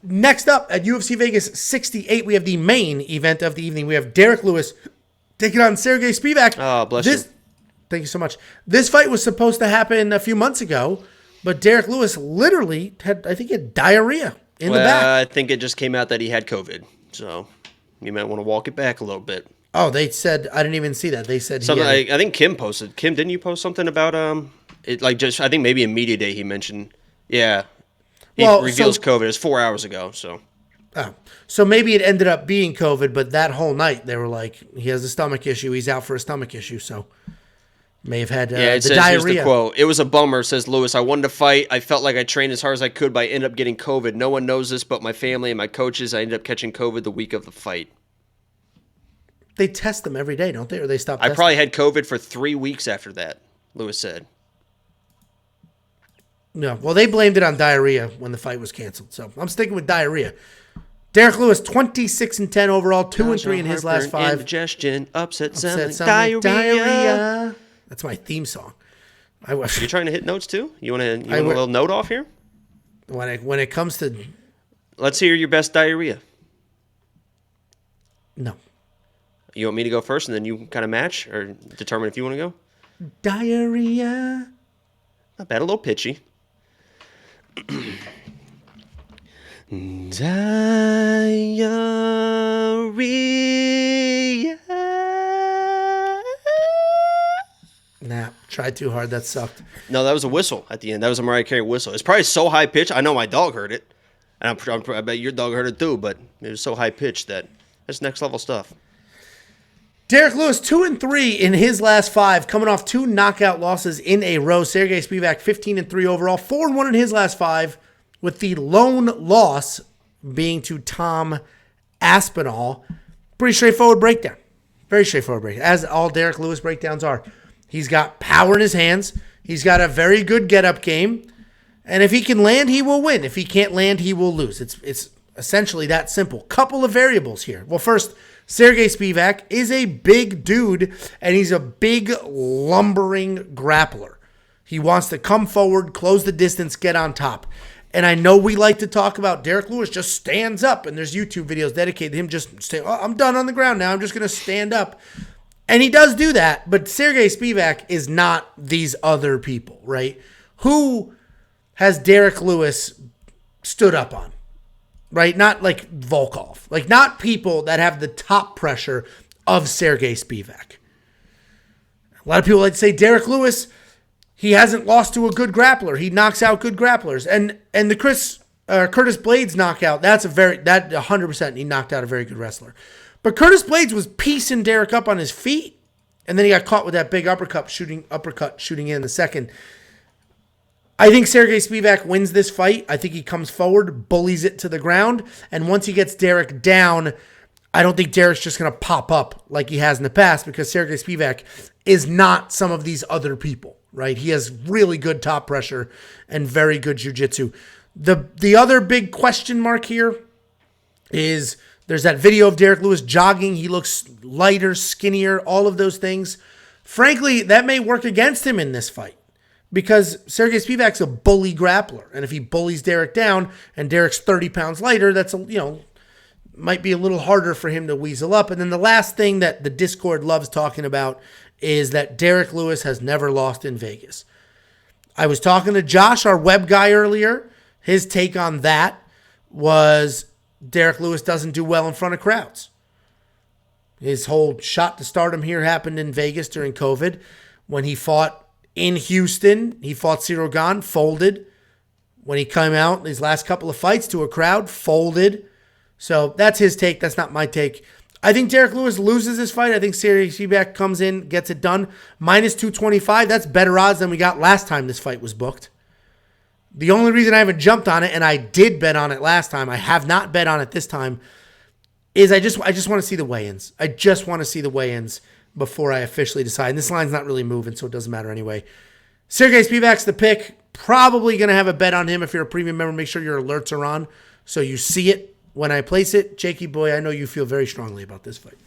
Next up at UFC Vegas 68, we have the main event of the evening. We have Derrick Lewis taking on Serghei Spivac. Oh, bless you. Thank you so much. This fight was supposed to happen a few months ago, but Derrick Lewis literally had diarrhea in the back. I think it just came out that he had COVID, so you might want to walk it back a little bit. Oh, they said, I didn't even see that. They said something. I think Kim posted. Kim, didn't you post something about it? Like just I think maybe in media day he mentioned. Yeah. He reveals COVID. It was 4 hours ago, so. Oh, so maybe it ended up being COVID, but that whole night they were like, he has a stomach issue. He's out for a stomach issue, so may have had it the says, diarrhea. Here's the quote. It was a bummer, says Lewis. I wanted to fight. I felt like I trained as hard as I could, but I ended up getting COVID. No one knows this but my family and my coaches. I ended up catching COVID the week of the fight. They test them every day, don't they? Or they stop I testing? probably had COVID for 3 weeks after that, Lewis said. No, well, they blamed it on diarrhea when the fight was canceled. So I'm sticking with diarrhea. Derrick Lewis, 26-10 overall, 2-3 in his last 5. Indigestion, upset Sounding, diarrhea. That's my theme song. You trying to hit notes too? You want a little note off here? When it comes to, let's hear your best diarrhea. No. You want me to go first and then you kind of match or determine if you want to go? Diarrhea. Not bad, a little pitchy. Diarrhea. Nah, tried too hard. That sucked. No, that was a whistle at the end. That was a Mariah Carey whistle. It's probably so high pitched. I know my dog heard it, and I bet your dog heard it too. But it was so high pitched that that's next level stuff. Derrick Lewis, 2-3 in his last 5, coming off 2 knockout losses in a row. Serghei Spivac, 15-3 overall, 4-1 in his last 5, with the lone loss being to Tom Aspinall. Pretty straightforward breakdown. Very straightforward breakdown, as all Derrick Lewis breakdowns are. He's got power in his hands. He's got a very good get-up game. And if he can land, he will win. If he can't land, he will lose. It's essentially that simple. Couple of variables here. Well, first, Serghei Spivac is a big dude, and he's a big, lumbering grappler. He wants to come forward, close the distance, get on top. And I know we like to talk about Derrick Lewis just stands up, and there's YouTube videos dedicated to him just saying, oh, I'm done on the ground now. I'm just going to stand up. And he does do that, but Serghei Spivac is not these other people, right? Who has Derrick Lewis stood up on? Right? Not like Volkov. Like, not people that have the top pressure of Serghei Spivac. A lot of people like to say Derrick Lewis, he hasn't lost to a good grappler. He knocks out good grapplers. And the Curtis Blades knockout, that 100% he knocked out a very good wrestler. But Curtis Blades was piecing Derrick up on his feet. And then he got caught with that big uppercut shooting in the second. I think Serghei Spivac wins this fight. I think he comes forward, bullies it to the ground, and once he gets Derrick down, I don't think Derrick's just going to pop up like he has in the past, because Serghei Spivac is not some of these other people, right? He has really good top pressure and very good jiu-jitsu. The other big question mark here is there's that video of Derrick Lewis jogging. He looks lighter, skinnier, all of those things. Frankly, that may work against him in this fight, because Serghei Spivac's a bully grappler. And if he bullies Derrick down and Derrick's 30 pounds lighter, that's, might be a little harder for him to weasel up. And then the last thing that the Discord loves talking about is that Derrick Lewis has never lost in Vegas. I was talking to Josh, our web guy, earlier. His take on that was Derrick Lewis doesn't do well in front of crowds. His whole shot to stardom here happened in Vegas during COVID when he fought in Houston. He fought Cyril Gane, folded. When he came out his last couple of fights to a crowd, folded. So that's his take. That's not my take. I think Derrick Lewis loses this fight. I think Serghei Spivac comes in, gets it done. Minus 225. That's better odds than we got last time this fight was booked. The only reason I haven't jumped on it, and I did bet on it last time, I have not bet on it this time, is I just want to see the weigh-ins. I just want to see the weigh-ins before I officially decide. And this line's not really moving, so it doesn't matter anyway. Serghei Spivac's the pick. Probably going to have a bet on him. If you're a premium member, make sure your alerts are on so you see it when I place it. Jakey boy, I know you feel very strongly about this fight.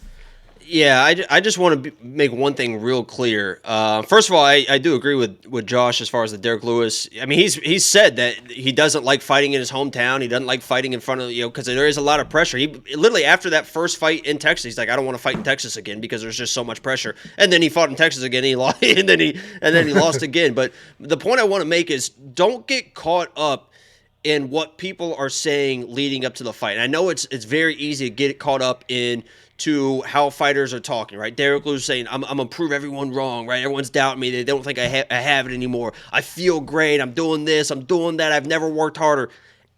Yeah, I just want to make one thing real clear. First of all, I do agree with Josh as far as the Derrick Lewis. I mean, he's said that he doesn't like fighting in his hometown. He doesn't like fighting in front of, because there is a lot of pressure. He literally, after that first fight in Texas, he's like, I don't want to fight in Texas again because there's just so much pressure. And then he fought in Texas again, and he lost, and then he lost again. But the point I want to make is, don't get caught up in what people are saying leading up to the fight. And I know it's very easy to get caught up in to how fighters are talking, right? Derrick Lewis saying, I'm going to prove everyone wrong, right? Everyone's doubting me. They don't think I have it anymore. I feel great. I'm doing this. I'm doing that. I've never worked harder.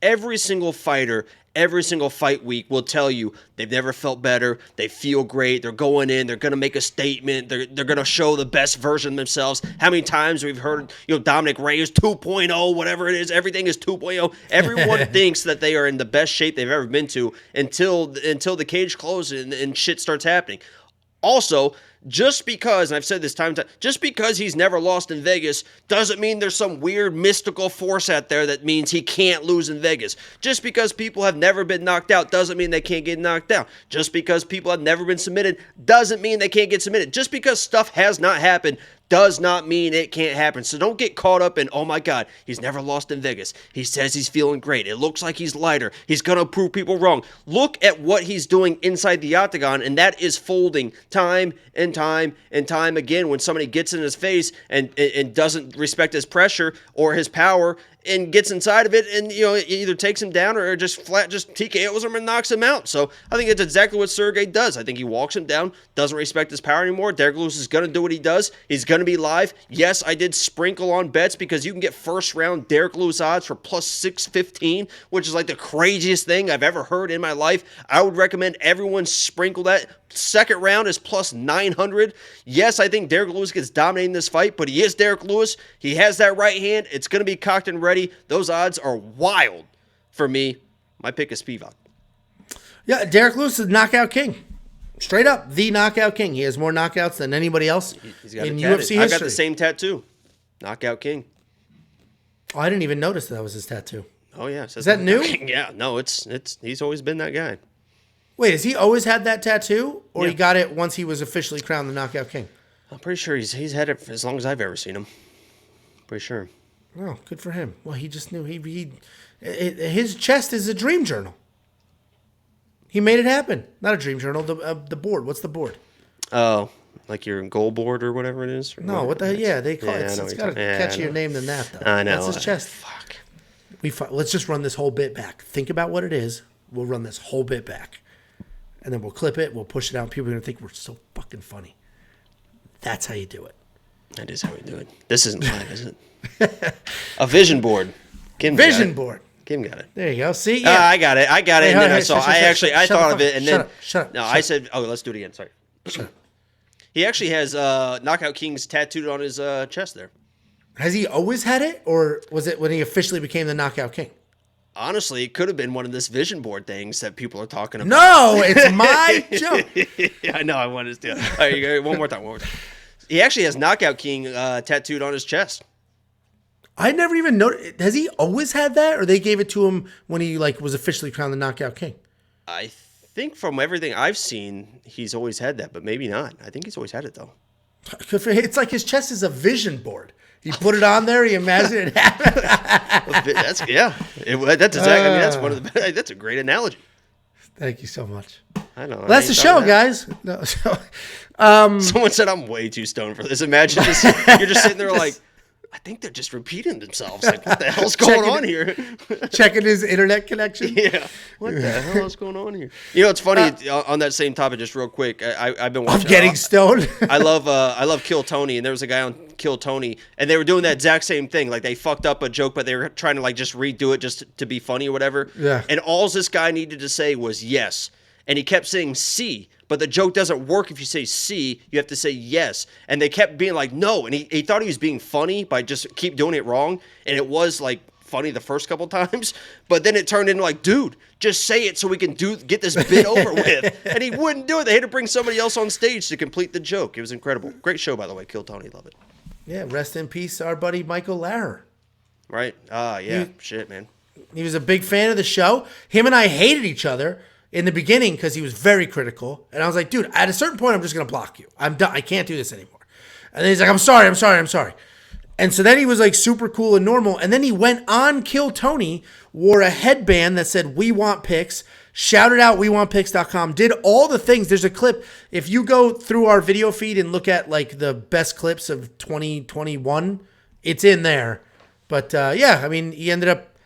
Every single fighter, every single fight week will tell you they've never felt better. They feel great. They're going in. They're going to make a statement. They're going to show the best version of themselves. How many times we've heard, Dominic Reyes 2.0, whatever it is. Everything is 2.0. Everyone thinks that they are in the best shape they've ever been to until the cage closes and shit starts happening. Also, just because, and I've said this time and time, just because he's never lost in Vegas doesn't mean there's some weird mystical force out there that means he can't lose in Vegas. Just because people have never been knocked out doesn't mean they can't get knocked out. Just because people have never been submitted doesn't mean they can't get submitted. Just because stuff has not happened does not mean it can't happen. So don't get caught up in, oh my God, he's never lost in Vegas. He says he's feeling great. It looks like he's lighter. He's going to prove people wrong. Look at what he's doing inside the octagon, and that is folding time and time and time again when somebody gets in his face and doesn't respect his pressure or his power and gets inside of it and, either takes him down or just TKOs him and knocks him out. So I think it's exactly what Serghei does. I think he walks him down, doesn't respect his power anymore. Derrick Lewis is going to do what he does. He's going to be live. Yes, I did sprinkle on bets because you can get first round Derrick Lewis odds for plus 615, which is like the craziest thing I've ever heard in my life. I would recommend everyone sprinkle that. Second round is plus 900. Yes, I think Derrick Lewis gets dominating this fight, but he is Derrick Lewis. He has that right hand. It's going to be cocked and ready. Those odds are wild for me. My pick is Spivac. Yeah, Derrick Lewis is knockout king. Straight up, the knockout king. He has more knockouts than anybody else He's got in UFC history. I got the same tattoo. Knockout king. Oh, I didn't even notice that was his tattoo. Oh, yeah. Is that new? Yeah, no, it's he's always been that guy. Wait, has he always had that tattoo? Or Yeah. he got it once he was officially crowned the knockout king? I'm pretty sure he's had it for as long as I've ever seen him. Pretty sure. Oh, good for him. Well, he just knew his chest is a dream journal. He made it happen. Not a dream journal, the board. What's the board? Oh, like your goal board or whatever it is? No, what the yeah, they call Yeah, it. I know It's what got a you're talking- catchier name than that, though. I know. That's his chest. Fuck. Let's just run this whole bit back. Think about what it is. We'll run this whole bit back. And then we'll clip it. We'll push it out. People are going to think we're so fucking funny. That's how you do it. That is how we do it. This isn't live, is it? A vision board. Kim Vision board. Kim got it. There you go. See? Yeah. I got it. Hey, and hey, then I hey, saw. I thought of it, and then Shut up. No, I said, oh, let's do it again. Sorry. Shut up. He actually has Knockout Kings tattooed on his chest there. Has he always had it? Or was it when he officially became the knockout king? Honestly, it could have been one of this vision board things that people are talking about. No, it's my joke. Yeah, I know. I wanted to do it. All right, you go, one more time. He actually has Knockout King tattooed on his chest. I never even noticed. Has he always had that? Or they gave it to him when he was officially crowned the knockout king? I think from everything I've seen, he's always had that, but maybe not. I think he's always had it, though. It's like his chest is a vision board. He put it on there. He imagined it happen. That's yeah. That's exactly. I mean, that's one of the. That's a great analogy. Thank you so much. I know. That's the show, guys. No, Someone said I'm way too stoned for this. Imagine this. You're just sitting there like, I think they're just repeating themselves. Like, what the hell's going on here? Checking his internet connection. Yeah. What the hell is going on here? It's funny. On that same topic, just real quick. I've been watching. I'm getting stoned. I love Kill Tony, and there was a guy on Kill Tony, and they were doing that exact same thing. Like they fucked up a joke, but they were trying to just redo it just to be funny or whatever. Yeah. And all this guy needed to say was yes, and he kept saying C. But the joke doesn't work if you say C. You have to say yes. And they kept being like, no. And he thought he was being funny by just keep doing it wrong. And it was funny the first couple times. But then it turned into dude, just say it so we can get this bit over with. And he wouldn't do it. They had to bring somebody else on stage to complete the joke. It was incredible. Great show, by the way. Kill Tony. Love it. Yeah, rest in peace, our buddy Michael Lauer. Right? Yeah. Shit, man. He was a big fan of the show. Him and I hated each other. in the beginning because he was very critical. And I was like, dude, at a certain point, I'm just going to block you. I'm done. I can't do this anymore. And then he's like, I'm sorry. And so then he was like super cool and normal. And then he went on Kill Tony, wore a headband that said, "We want picks," shouted out WeWantPicks.com, did all the things. There's a clip. If you go through our video feed and look at like the best clips of 2021, it's in there. But yeah, I mean, he ended up.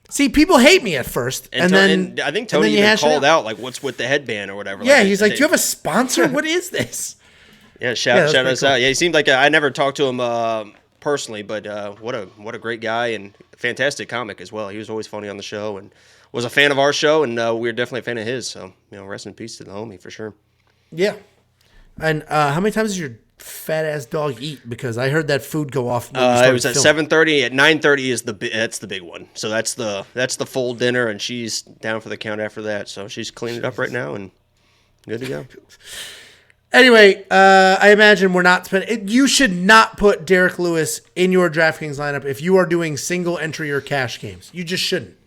See, people hate me at first, and then I think Tony even called out like, "What's with the headband or whatever?" Yeah, he's like, "Do you have a sponsor? What is this?" Yeah, shout us cool. Out. Yeah, he seemed like I never talked to him personally, but what a great guy and fantastic comic as well. He was always funny on the show and was a fan of our show, and we were definitely a fan of his. So rest in peace to the homie for sure. Yeah, and how many times does your fat ass dog eat? Because I heard that food go off. It was at 7:30. At 9:30 is that's the big one. So that's the full dinner, and she's down for the count after that. So she's cleaning it up right now and good to go. Anyway, I imagine we're not spending. You should not put Derrick Lewis in your DraftKings lineup if you are doing single entry or cash games. You just shouldn't.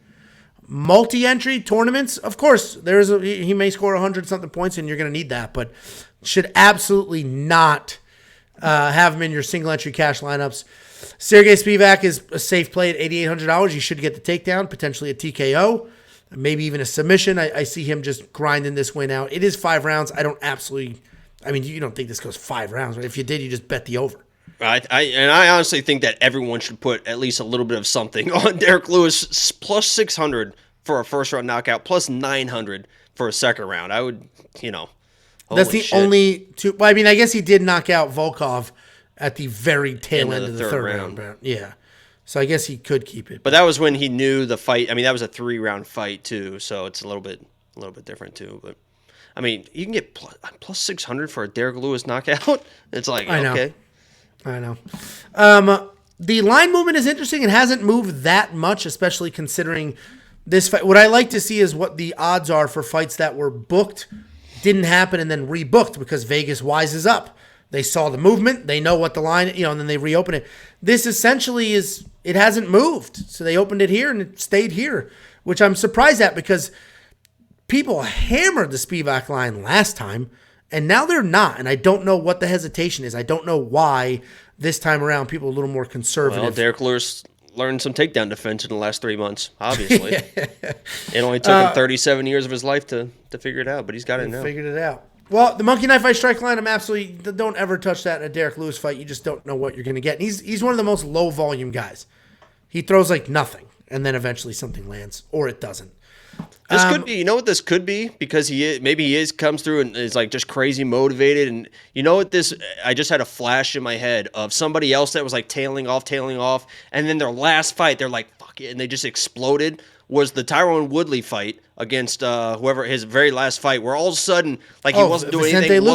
Multi-entry tournaments, of course, he may score 100 something points, and you're going to need that, but should absolutely not have him in your single entry cash lineups. Serghei Spivac is a safe play at $8,800. You should get the takedown, potentially a TKO, maybe even a submission. I see him just grinding this win out. It is 5 rounds. You don't think this goes 5 rounds, right? If you did, you just bet the over. I honestly think that everyone should put at least a little bit of something on Derrick Lewis plus 600 for a first round knockout, plus 900 for a second round. I would, That's the only two. Well, I mean, I guess he did knock out Volkov at the very tail end of the third round. Yeah. So I guess he could keep it. But that was when he knew the fight. I mean, that was a 3-round fight too, so it's a little bit different too. But I mean, you can get plus 600 for a Derrick Lewis knockout. It's like, okay. I know. The line movement is interesting. It hasn't moved that much, especially considering this fight. What I like to see is what the odds are for fights that were booked, didn't happen, and then rebooked because Vegas wises up. They saw the movement. They know what the line, and then they reopen it. This essentially it hasn't moved. So they opened it here and it stayed here, which I'm surprised at because people hammered the Spivac line last time, and now they're not. And I don't know what the hesitation is. I don't know why this time around people are a little more conservative. Well, Derrick Lewis learned some takedown defense in the last 3 months, obviously. It only took him 37 years of his life to figure it out, but he's got it now. Figured it out. Well, the Monkey Knife Ice Strike line, I'm absolutely don't ever touch that in a Derrick Lewis fight. You just don't know what you're going to get. And he's one of the most low volume guys. He throws like nothing, and then eventually something lands, or it doesn't. This could be, you know what this could be? Because he comes through and is like just crazy motivated. And you know what I just had a flash in my head of somebody else that was like tailing off. And then their last fight, they're like, fuck it. And they just exploded. Was the Tyron Woodley fight against whoever, his very last fight, where all of a sudden, like he wasn't doing anything. All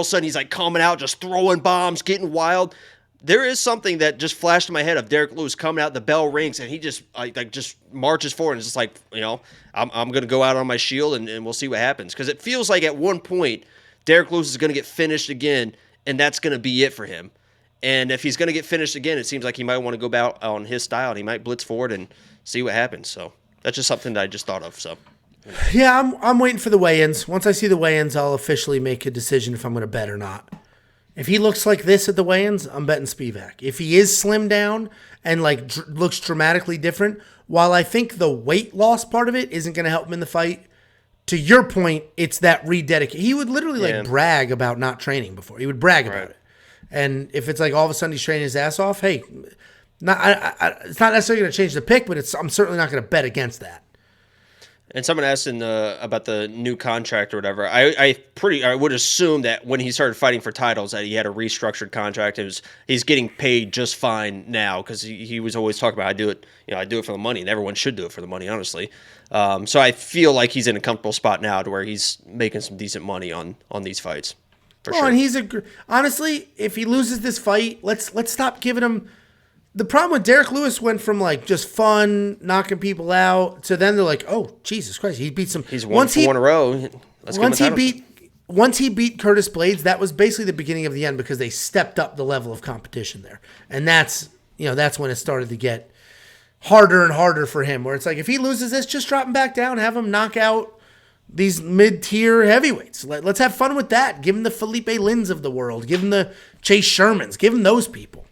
of a sudden he's like coming out, just throwing bombs, getting wild. There is something that just flashed in my head of Derrick Lewis coming out, the bell rings, and he just just marches forward and it's just like, I'm going to go out on my shield and we'll see what happens. Because it feels like at one point, Derrick Lewis is going to get finished again, and that's going to be it for him. And if he's going to get finished again, it seems like he might want to go out on his style, and he might blitz forward and see what happens. So that's just something that I just thought of. So yeah, I'm waiting for the weigh-ins. Once I see the weigh-ins, I'll officially make a decision if I'm going to bet or not. If he looks like this at the weigh-ins, I'm betting Spivac. If he is slimmed down and looks dramatically different, while I think the weight loss part of it isn't going to help him in the fight, to your point, it's that rededicate. He would literally brag about not training before. He would brag about it. And if it's like all of a sudden he's training his ass off, hey, it's not necessarily going to change the pick, but I'm certainly not going to bet against that. And someone asked about the new contract or whatever. I would assume that when he started fighting for titles that he had a restructured contract. He's getting paid just fine now because he was always talking about I do it for the money, and everyone should do it for the money, honestly. So I feel like he's in a comfortable spot now to where he's making some decent money on these fights. For sure. And honestly, if he loses this fight, let's stop giving him. The problem with Derrick Lewis went from just fun, knocking people out, to then they're like, oh, Jesus Christ, he beat some. He's won 4 in a row. Once he beat Curtis Blades, that was basically the beginning of the end because they stepped up the level of competition there, and that's when it started to get harder and harder for him, where it's like if he loses this, just drop him back down, have him knock out these mid-tier heavyweights. Let's have fun with that. Give him the Felipe Lins of the world. Give him the Chase Shermans. Give him those people.